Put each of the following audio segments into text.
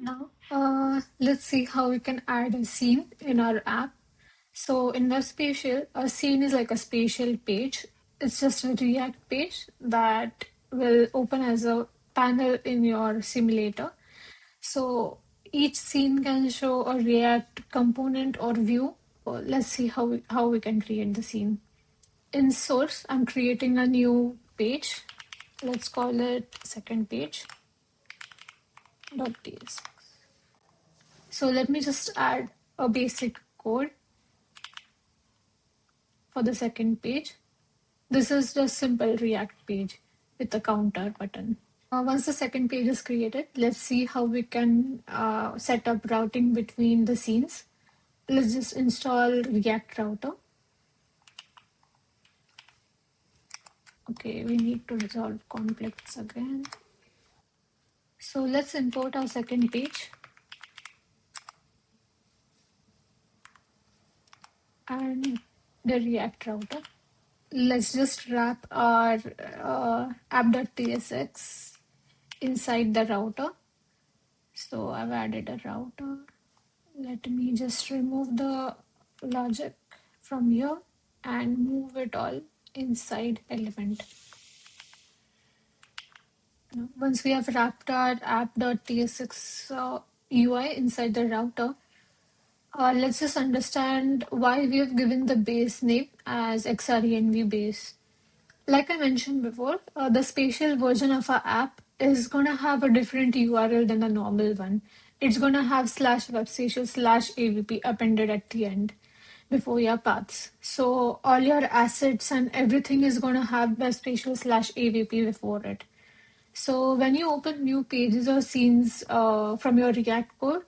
Now, let's see how we can add a scene in our app. So in WebSpatial, a scene is like a spatial page. It's just a React page that will open as a panel in your simulator. So each scene can show a React component or view. Let's see how we can create the scene. In source, I'm creating a new page. Let's call it second page.ts. So let me just add a basic code for the second page. This is just simple React page with a counter button. Once the second page is created, let's see how we can set up routing between the scenes. Let's just install React Router. Okay, we need to resolve conflicts again. So let's import our second page. And the React router. Let's just wrap our app.tsx inside the router. So I've added a router. Let me just remove the logic from here and move it all inside element. Once we have wrapped our app.tsx UI inside the router, let's just understand why we have given the base name as XRENV base. Like I mentioned before, the spatial version of our app is going to have a different URL than the normal one. It's going to have /webspatial/avp appended at the end before your paths. So all your assets and everything is going to have webspatial/avp before it. So when you open new pages or scenes from your React code,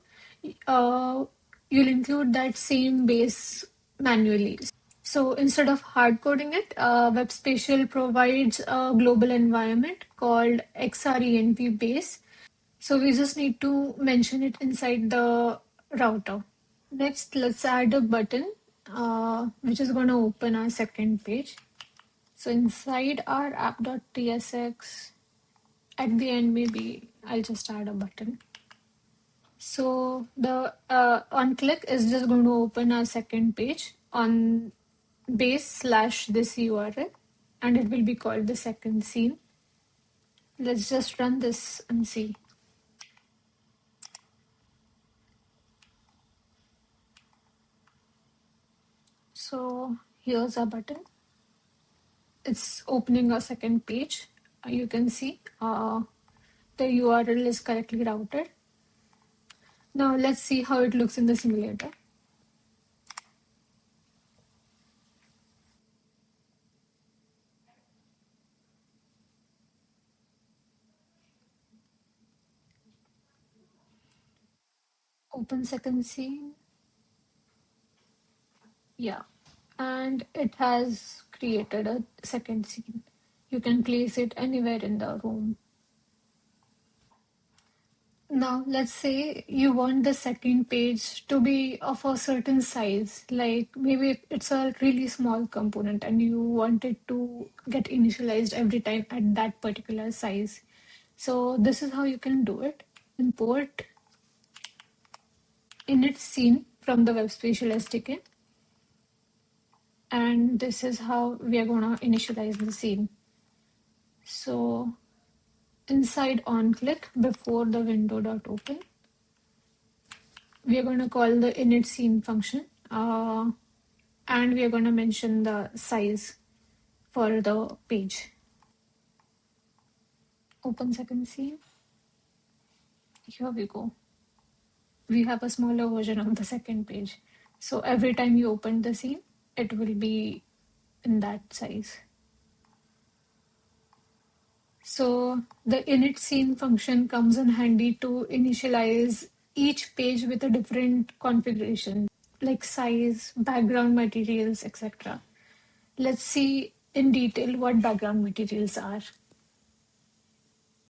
uh, you'll include that same base manually. So instead of hard coding it, WebSpatial provides a global environment called XRENV base. So we just need to mention it inside the router. Next, let's add a button, which is going to open our second page. So inside our app.tsx, at the end, maybe I'll just add a button. So the on click is just going to open our second page on base/this URL, and it will be called the second scene. Let's just run this and see. So here's our button. It's opening a second page. You can see the URL is correctly routed. Now let's see how it looks in the simulator. Open second scene. Yeah, and it has created a second scene. You can place it anywhere in the room. Now, let's say you want the second page to be of a certain size, like maybe it's a really small component and you want it to get initialized every time at that particular size. So this is how you can do it. Import init scene from the WebSpatial SDK. And this is how we are going to initialize the scene. So inside onClick before the window.open, we are going to call the init scene function, and we are going to mention the size for the page. Open second scene. Here we go. We have a smaller version of the second page. So every time you open the scene, it will be in that size. So the init scene function comes in handy to initialize each page with a different configuration, like size, background materials, etc. Let's see in detail what background materials are.